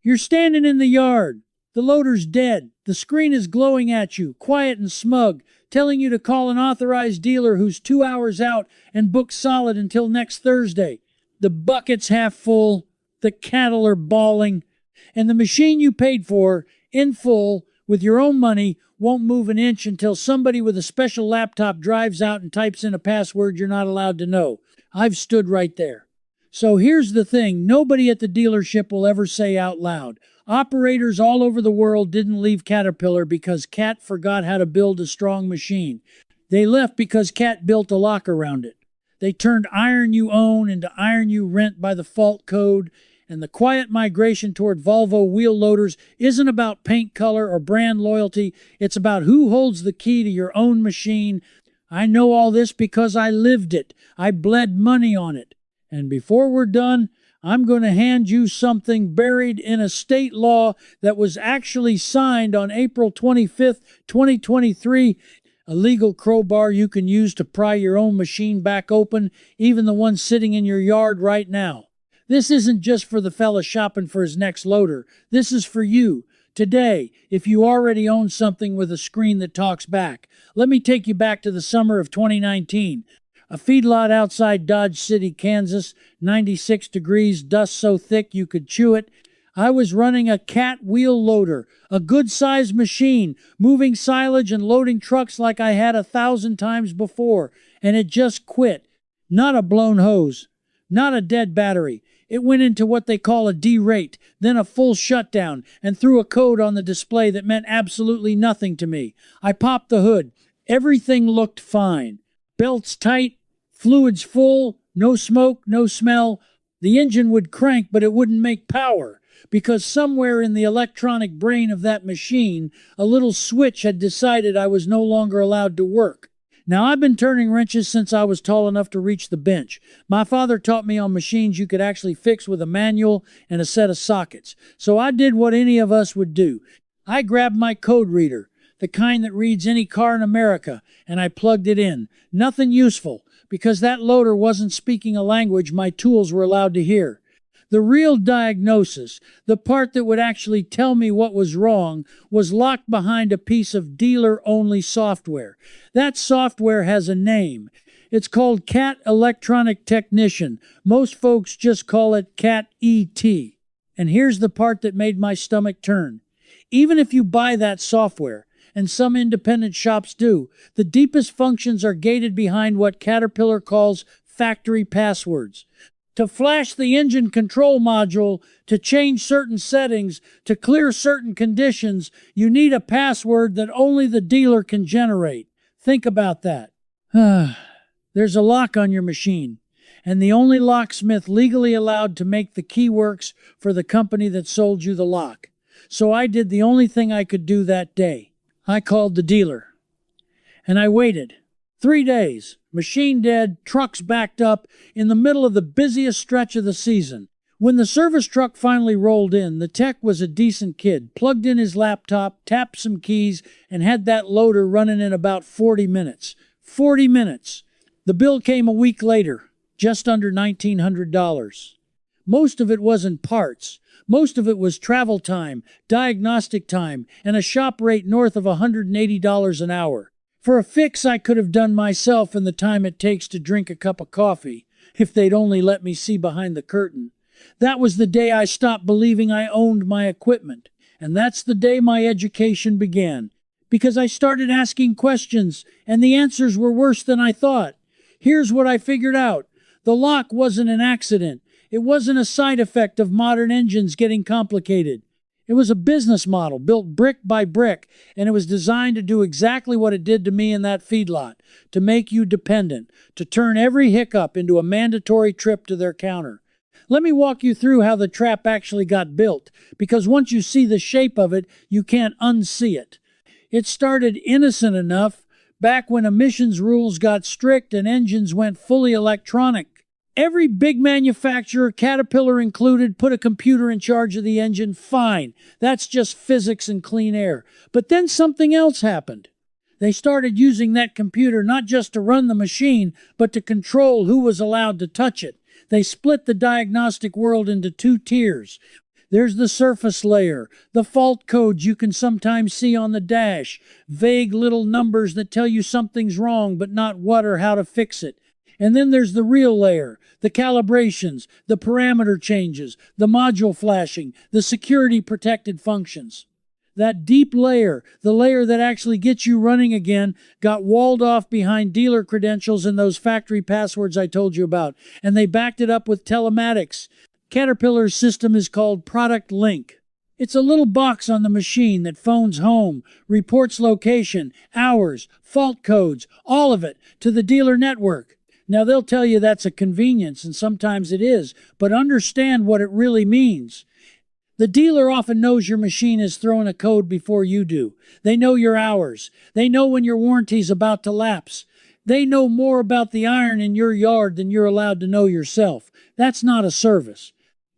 You're standing in the yard. The loader's dead. The screen is glowing at you, quiet and smug, telling you to call an authorized dealer who's 2 hours out and book solid until next Thursday. The bucket's half full, the cattle are bawling, and the machine you paid for, in full, with your own money, won't move an inch until somebody with a special laptop drives out and types in a password you're not allowed to know. I've stood right there. So here's the thing nobody at the dealership will ever say out loud. Operators all over the world didn't leave Caterpillar because Cat forgot how to build a strong machine. They left because Cat built a lock around it. They turned iron you own into iron you rent by the fault code, and the quiet migration toward Volvo wheel loaders isn't about paint color or brand loyalty. It's about who holds the key to your own machine. I know all this because I lived it. I bled money on it. And before we're done, I'm going to hand you something buried in a state law that was actually signed on April 25th, 2023. A legal crowbar you can use to pry your own machine back open, even the one sitting in your yard right now. This isn't just for the fella shopping for his next loader. This is for you. Today, if you already own something with a screen that talks back. Let me take you back to the summer of 2019. A feedlot outside Dodge City, Kansas, 96 degrees, dust so thick you could chew it. I was running a Cat wheel loader, a good-sized machine, moving silage and loading trucks like I had 1,000 times before, and it just quit. Not a blown hose, not a dead battery. It went into what they call a derate, then a full shutdown, and threw a code on the display that meant absolutely nothing to me. I popped the hood. Everything looked fine. Belts tight, fluids full, no smoke, no smell. The engine would crank, but it wouldn't make power, because somewhere in the electronic brain of that machine, a little switch had decided I was no longer allowed to work. Now, I've been turning wrenches since I was tall enough to reach the bench. My father taught me on machines you could actually fix with a manual and a set of sockets. So I did what any of us would do. I grabbed my code reader, the kind that reads any car in America, and I plugged it in. Nothing useful, because that loader wasn't speaking a language my tools were allowed to hear. The real diagnosis, the part that would actually tell me what was wrong, was locked behind a piece of dealer-only software. That software has a name. It's called Cat Electronic Technician. Most folks just call it Cat ET. And here's the part that made my stomach turn. Even if you buy that software, and some independent shops do, the deepest functions are gated behind what Caterpillar calls factory passwords. To flash the engine control module, to change certain settings, to clear certain conditions, you need a password that only the dealer can generate. Think about that. There's a lock on your machine, and the only locksmith legally allowed to make the key works for the company that sold you the lock. So I did the only thing I could do that day. I called the dealer, and I waited. 3 days, machine dead, trucks backed up, in the middle of the busiest stretch of the season. When the service truck finally rolled in, the tech was a decent kid, plugged in his laptop, tapped some keys, and had that loader running in about 40 minutes. 40 minutes! The bill came a week later, just under $1,900. Most of it wasn't parts. Most of it was travel time, diagnostic time, and a shop rate north of $180 an hour. For a fix I could have done myself in the time it takes to drink a cup of coffee, if they'd only let me see behind the curtain. That was the day I stopped believing I owned my equipment. And that's the day my education began. Because I started asking questions, and the answers were worse than I thought. Here's what I figured out. The lock wasn't an accident. It wasn't a side effect of modern engines getting complicated. It was a business model built brick by brick, and it was designed to do exactly what it did to me in that feedlot, to make you dependent, to turn every hiccup into a mandatory trip to their counter. Let me walk you through how the trap actually got built, because once you see the shape of it, you can't unsee it. It started innocent enough back when emissions rules got strict and engines went fully electronic. Every big manufacturer, Caterpillar included, put a computer in charge of the engine. Fine. That's just physics and clean air. But then something else happened. They started using that computer not just to run the machine, but to control who was allowed to touch it. They split the diagnostic world into 2 tiers. There's the surface layer, the fault codes you can sometimes see on the dash, vague little numbers that tell you something's wrong but not what or how to fix it. And then there's the real layer, the calibrations, the parameter changes, the module flashing, the security protected functions. That deep layer, the layer that actually gets you running again, got walled off behind dealer credentials and those factory passwords I told you about, and they backed it up with telematics. Caterpillar's system is called Product Link. It's a little box on the machine that phones home, reports location, hours, fault codes, all of it, to the dealer network. Now they'll tell you that's a convenience, and sometimes it is, but understand what it really means. The dealer often knows your machine is throwing a code before you do. They know your hours. They know when your warranty's about to lapse. They know more about the iron in your yard than you're allowed to know yourself. That's not a service.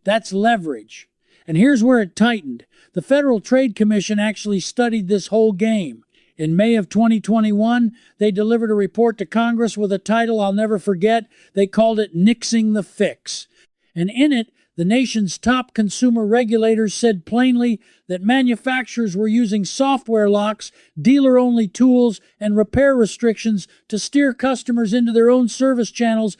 That's leverage. And here's where it tightened. The Federal Trade Commission actually studied this whole game. In May of 2021, they delivered a report to Congress with a title I'll never forget. They called it Nixing the Fix. And in it, the nation's top consumer regulators said plainly that manufacturers were using software locks, dealer-only tools, and repair restrictions to steer customers into their own service channels,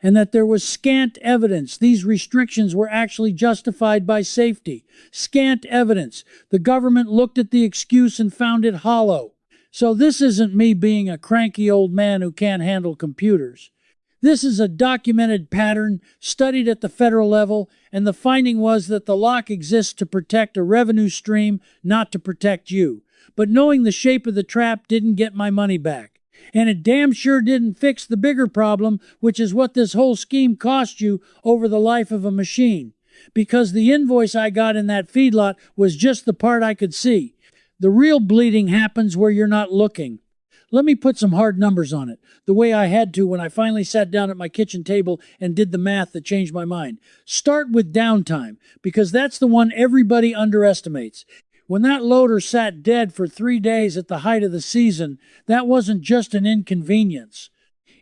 and that there was scant evidence these restrictions were actually justified by safety. Scant evidence. The government looked at the excuse and found it hollow. So this isn't me being a cranky old man who can't handle computers. This is a documented pattern studied at the federal level, and the finding was that the lock exists to protect a revenue stream, not to protect you. But knowing the shape of the trap didn't get my money back. And it damn sure didn't fix the bigger problem, which is what this whole scheme cost you over the life of a machine. Because the invoice I got in that feedlot was just the part I could see. The real bleeding happens where you're not looking. Let me put some hard numbers on it, the way I had to when I finally sat down at my kitchen table and did the math that changed my mind. Start with downtime, because that's the one everybody underestimates. When that loader sat dead for 3 days at the height of the season, that wasn't just an inconvenience.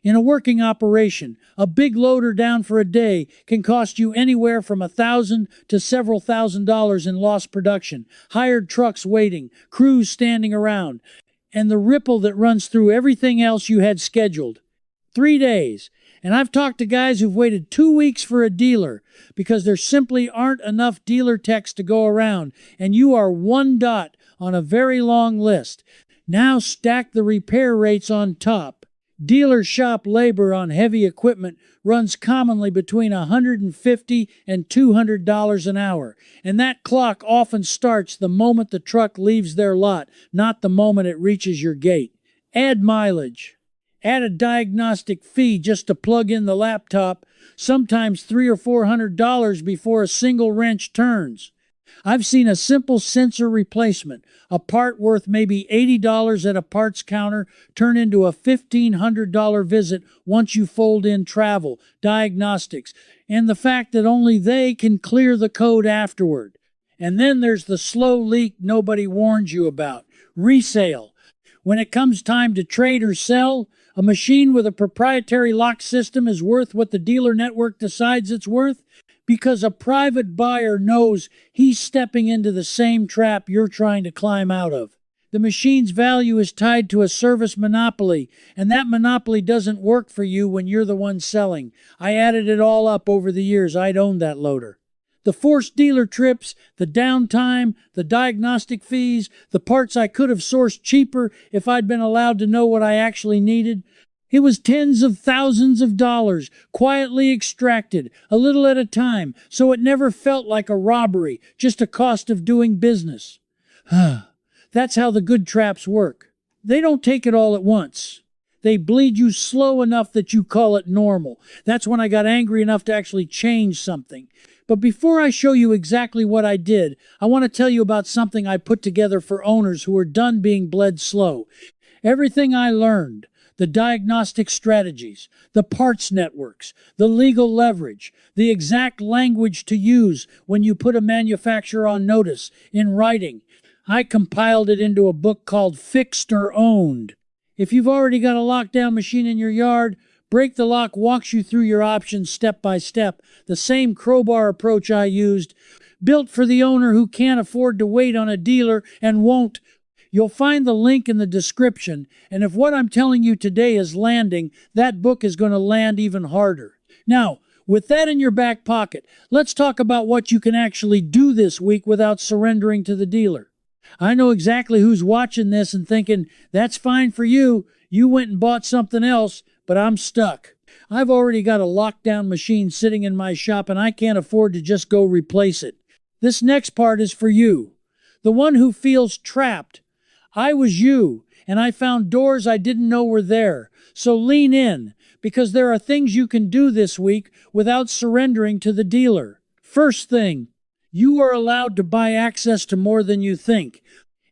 In a working operation, a big loader down for a day can cost you anywhere from $1,000 to several $1,000s in lost production, hired trucks waiting, crews standing around, and the ripple that runs through everything else you had scheduled. 3 days. And I've talked to guys who've waited 2 weeks for a dealer because there simply aren't enough dealer techs to go around, and you are one dot on a very long list. Now stack the repair rates on top. Dealer shop labor on heavy equipment runs commonly between $150 and $200 an hour, and that clock often starts the moment the truck leaves their lot, not the moment it reaches your gate. Add mileage. Add a diagnostic fee just to plug in the laptop, sometimes $300 or $400 before a single wrench turns. I've seen a simple sensor replacement, a part worth maybe $80 at a parts counter, turn into a $1,500 visit once you fold in travel, diagnostics, and the fact that only they can clear the code afterward. And then there's the slow leak nobody warns you about, resale. When it comes time to trade or sell, a machine with a proprietary lock system is worth what the dealer network decides it's worth, because a private buyer knows he's stepping into the same trap you're trying to climb out of. The machine's value is tied to a service monopoly, and that monopoly doesn't work for you when you're the one selling. I added it all up over the years I'd owned that loader. The forced dealer trips, the downtime, the diagnostic fees, the parts I could have sourced cheaper if I'd been allowed to know what I actually needed. It was tens of thousands of dollars, quietly extracted, a little at a time, so it never felt like a robbery, just a cost of doing business. That's how the good traps work. They don't take it all at once. They bleed you slow enough that you call it normal. That's when I got angry enough to actually change something. But before I show you exactly what I did, I want to tell you about something I put together for owners who are done being bled slow. Everything I learned, the diagnostic strategies, the parts networks, the legal leverage, the exact language to use when you put a manufacturer on notice in writing, I compiled it into a book called Fixed or Owned. If you've already got a lockdown machine in your yard, Break the Lock walks you through your options step by step, the same crowbar approach I used. built for the owner who can't afford to wait on a dealer and won't. You'll find the link in the description, and if what I'm telling you today is landing, that book is going to land even harder. Now, with that in your back pocket, let's talk about what you can actually do this week without surrendering to the dealer. I know exactly who's watching this and thinking, that's fine for you. You went and bought something else, but I'm stuck. I've already got a lockdown machine sitting in my shop and I can't afford to just go replace it. This next part is for you, the one who feels trapped. I was you, and I found doors I didn't know were there. So lean in, because there are things you can do this week without surrendering to the dealer. First thing, you are allowed to buy access to more than you think.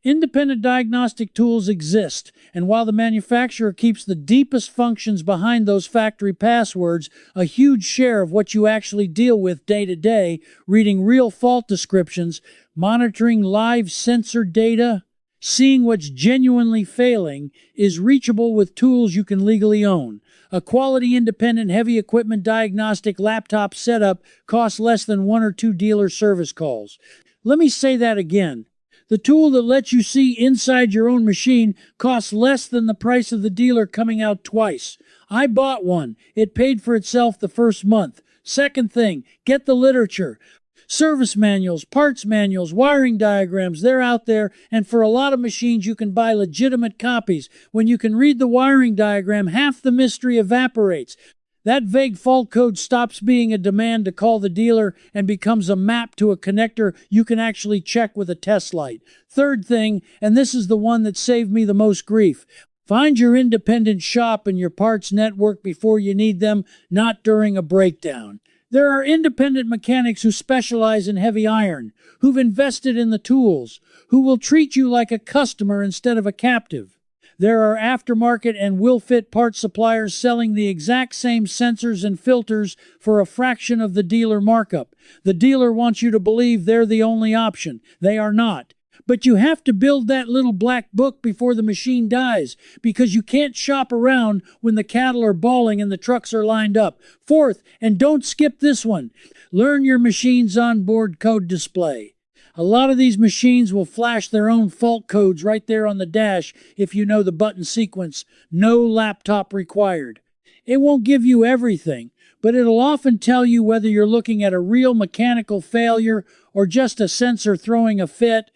Independent diagnostic tools exist, and while the manufacturer keeps the deepest functions behind those factory passwords, a huge share of what you actually deal with day to day, reading real fault descriptions, monitoring live sensor data, seeing what's genuinely failing, is reachable with tools you can legally own. A quality independent heavy equipment diagnostic laptop setup costs less than 1 or 2 dealer service calls. Let me say that again. The tool that lets you see inside your own machine costs less than the price of the dealer coming out twice. I bought one. It paid for itself the first month. Second thing, get the literature. Service manuals, parts manuals, wiring diagrams, they're out there, and for a lot of machines you can buy legitimate copies. When you can read the wiring diagram, half the mystery evaporates. That vague fault code stops being a demand to call the dealer and becomes a map to a connector you can actually check with a test light. Third thing, and this is the one that saved me the most grief, find your independent shop and your parts network before you need them, not during a breakdown. There are independent mechanics who specialize in heavy iron, who've invested in the tools, who will treat you like a customer instead of a captive. There are aftermarket and will-fit part suppliers selling the exact same sensors and filters for a fraction of the dealer markup. The dealer wants you to believe they're the only option. They are not. But you have to build that little black book before the machine dies, because you can't shop around when the cattle are bawling and the trucks are lined up. Fourth, and don't skip this one, learn your machine's onboard code display. A lot of these machines will flash their own fault codes right there on the dash if you know the button sequence. No laptop required. It won't give you everything, but it'll often tell you whether you're looking at a real mechanical failure or just a sensor throwing a fit.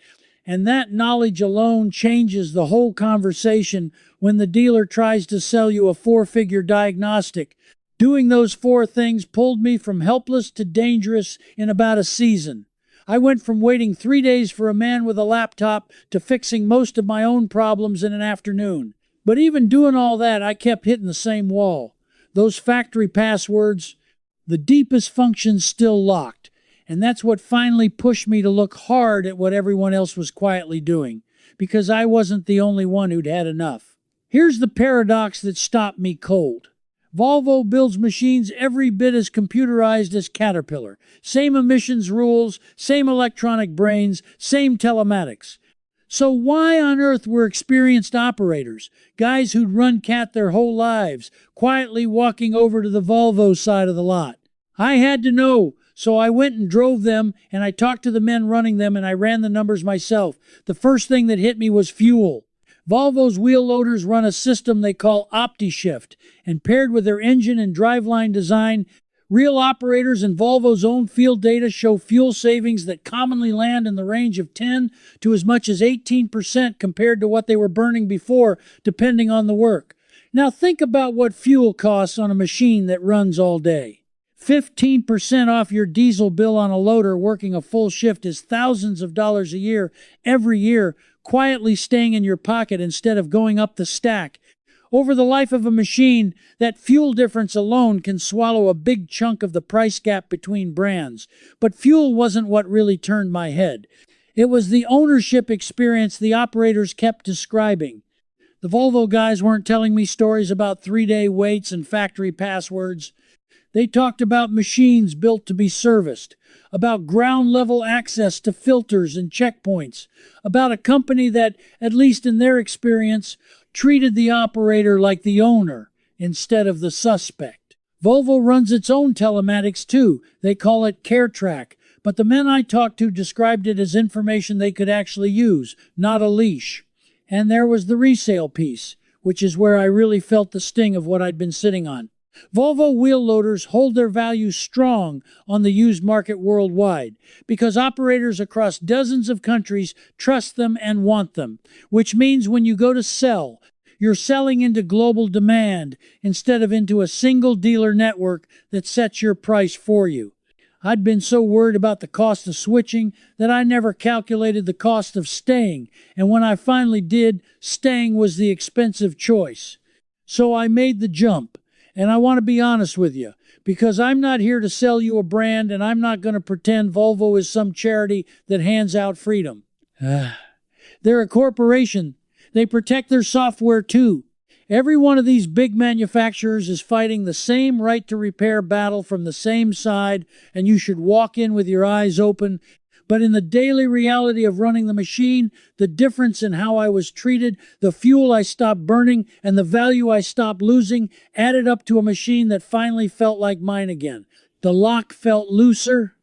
And that knowledge alone changes the whole conversation when the dealer tries to sell you a 4-figure diagnostic. Doing those 4 things pulled me from helpless to dangerous in about a season. I went from waiting 3 days for a man with a laptop to fixing most of my own problems in an afternoon. But even doing all that, I kept hitting the same wall. Those factory passwords, the deepest functions still locked. And that's what finally pushed me to look hard at what everyone else was quietly doing, because I wasn't the only one who'd had enough. Here's the paradox that stopped me cold. Volvo builds machines every bit as computerized as Caterpillar. Same emissions rules, same electronic brains, same telematics. So why on earth were experienced operators, guys who'd run CAT their whole lives, quietly walking over to the Volvo side of the lot? I had to know. So I went and drove them, and I talked to the men running them, and I ran the numbers myself. The first thing that hit me was fuel. Volvo's wheel loaders run a system they call OptiShift, and paired with their engine and driveline design, real operators and Volvo's own field data show fuel savings that commonly land in the range of 10 to as much as 18% compared to what they were burning before, depending on the work. Now think about what fuel costs on a machine that runs all day. 15% off your diesel bill on a loader working a full shift is thousands of dollars a year, every year, quietly staying in your pocket instead of going up the stack. Over the life of a machine, that fuel difference alone can swallow a big chunk of the price gap between brands. But fuel wasn't what really turned my head. It was the ownership experience the operators kept describing. The Volvo guys weren't telling me stories about 3-day waits and factory passwords. They talked about machines built to be serviced, about ground-level access to filters and checkpoints, about a company that, at least in their experience, treated the operator like the owner instead of the suspect. Volvo runs its own telematics too. They call it CareTrack, But the men I talked to described it as information they could actually use, not a leash. And there was the resale piece, which is where I really felt the sting of what I'd been sitting on. Volvo wheel loaders hold their value strong on the used market worldwide because operators across dozens of countries trust them and want them, which means when you go to sell, you're selling into global demand instead of into a single dealer network that sets your price for you. I'd been so worried about the cost of switching that I never calculated the cost of staying, and when I finally did, staying was the expensive choice. So I made the jump. And I want to be honest with you, because I'm not here to sell you a brand and I'm not going to pretend Volvo is some charity that hands out freedom. They're a corporation. They protect their software too. Every one of these big manufacturers is fighting the same right to repair battle from the same side, and you should walk in with your eyes open. But in the daily reality of running the machine, the difference in how I was treated, the fuel I stopped burning, and the value I stopped losing added up to a machine that finally felt like mine again. The lock felt looser.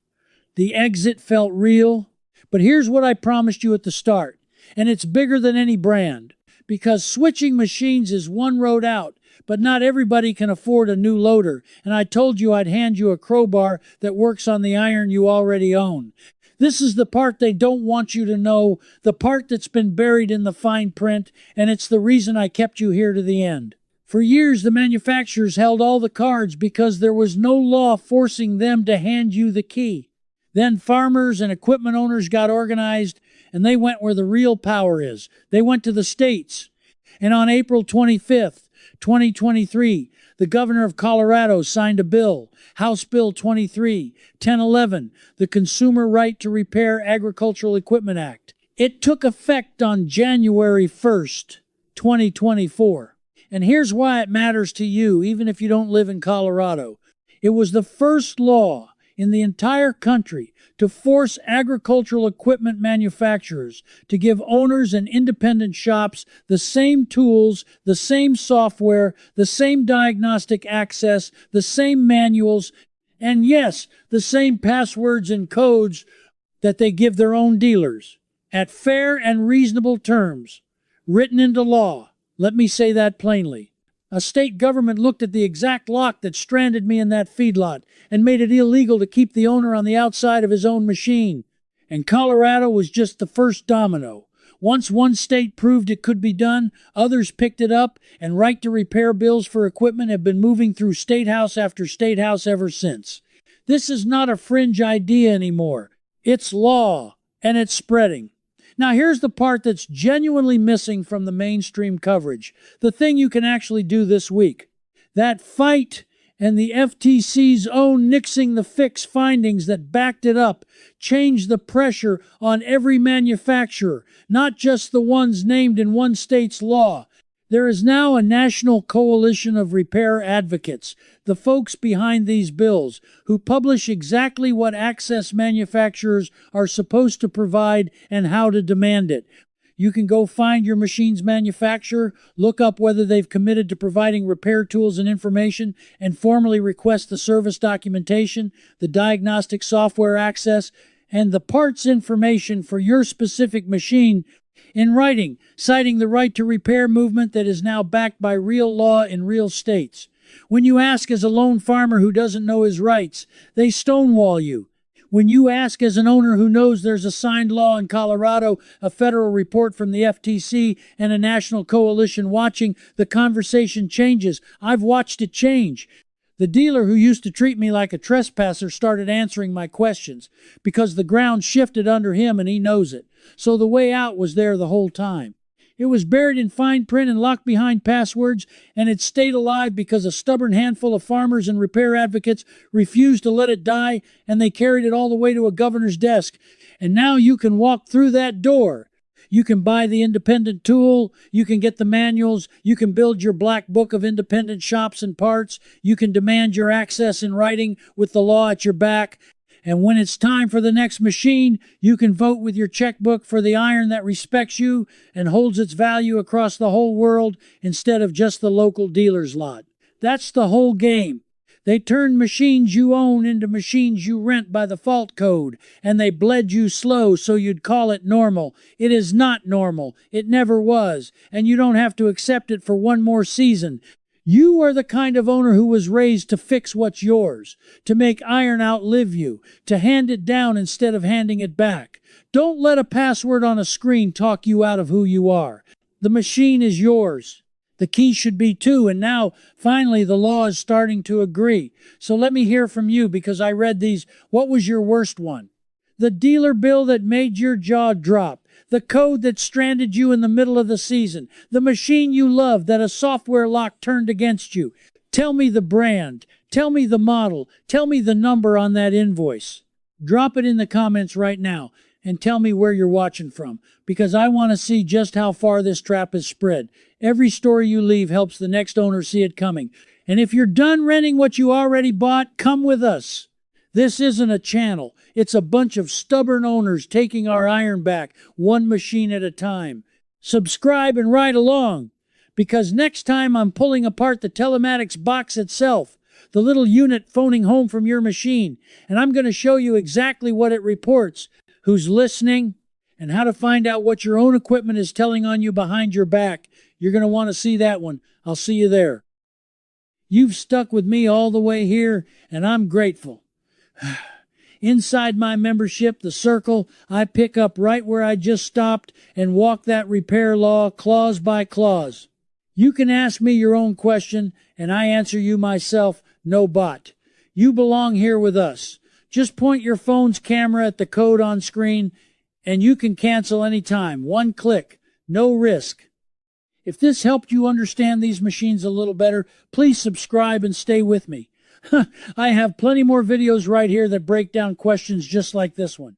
The exit felt real. But here's what I promised you at the start, and it's bigger than any brand, because switching machines is one road out, but not everybody can afford a new loader, and I told you I'd hand you a crowbar that works on the iron you already own. This is the part they don't want you to know, the part that's been buried in the fine print, and it's the reason I kept you here to the end. For years, the manufacturers held all the cards because there was no law forcing them to hand you the key. Then farmers and equipment owners got organized, and they went where the real power is. They went to the states. And on April 25th, 2023, the governor of Colorado signed a bill, House Bill 23-1011, the Consumer Right to Repair Agricultural Equipment Act. It took effect on January 1st, 2024. And here's why it matters to you, even if you don't live in Colorado. It was the first law in the entire country to force agricultural equipment manufacturers to give owners and independent shops the same tools, the same software, the same diagnostic access, the same manuals, and yes, the same passwords and codes that they give their own dealers, at fair and reasonable terms, written into law. Let me say that plainly. A state government looked at the exact lock that stranded me in that feedlot and made it illegal to keep the owner on the outside of his own machine. And Colorado was just the first domino. Once one state proved it could be done, others picked it up, and right to repair bills for equipment have been moving through state house after state house ever since. This is not a fringe idea anymore. It's law, and it's spreading. Now here's the part that's genuinely missing from the mainstream coverage, the thing you can actually do this week. That fight and the FTC's own nixing the fix findings that backed it up changed the pressure on every manufacturer, not just the ones named in one state's law. There is now a national coalition of repair advocates, the folks behind these bills, who publish exactly what access manufacturers are supposed to provide and how to demand it. You can go find your machine's manufacturer, look up whether they've committed to providing repair tools and information, and formally request the service documentation, the diagnostic software access, and the parts information for your specific machine in writing, citing the right to repair movement that is now backed by real law in real states. When you ask as a lone farmer who doesn't know his rights, they stonewall you. When you ask as an owner who knows there's a signed law in Colorado, a federal report from the FTC, and a national coalition watching, the conversation changes. I've watched it change. The dealer who used to treat me like a trespasser started answering my questions because the ground shifted under him and he knows it. So the way out was there the whole time. It was buried in fine print and locked behind passwords, and it stayed alive because a stubborn handful of farmers and repair advocates refused to let it die, and they carried it all the way to a governor's desk. And now you can walk through that door. You can buy the independent tool, you can get the manuals, you can build your black book of independent shops and parts, you can demand your access in writing with the law at your back, and when it's time for the next machine, you can vote with your checkbook for the iron that respects you and holds its value across the whole world instead of just the local dealer's lot. That's the whole game. They turned machines you own into machines you rent by the fault code, and they bled you slow so you'd call it normal. It is not normal. It never was, and you don't have to accept it for one more season. You are the kind of owner who was raised to fix what's yours, to make iron outlive you, to hand it down instead of handing it back. Don't let a password on a screen talk you out of who you are. The machine is yours. The key should be too, and now, finally, the law is starting to agree. So let me hear from you, because I read these. What was your worst one? The dealer bill that made your jaw drop. The code that stranded you in the middle of the season. The machine you loved that a software lock turned against you. Tell me the brand. Tell me the model. Tell me the number on that invoice. Drop it in the comments right now, and tell me where you're watching from, because I want to see just how far this trap is spread. Every story you leave helps the next owner see it coming. And if you're done renting what you already bought, come with us. This isn't a channel. It's a bunch of stubborn owners taking our iron back, one machine at a time. Subscribe and ride along, because next time I'm pulling apart the telematics box itself, the little unit phoning home from your machine, and I'm going to show you exactly what it reports, who's listening, and how to find out what your own equipment is telling on you behind your back. You're going to want to see that one. I'll see you there. You've stuck with me all the way here, and I'm grateful. Inside my membership, the circle, I pick up right where I just stopped and walk that repair law clause by clause. You can ask me your own question, and I answer you myself, no bot. You belong here with us. Just point your phone's camera at the code on screen, and you can cancel anytime. One click, no risk. If this helped you understand these machines a little better, please subscribe and stay with me. I have plenty more videos right here that break down questions just like this one.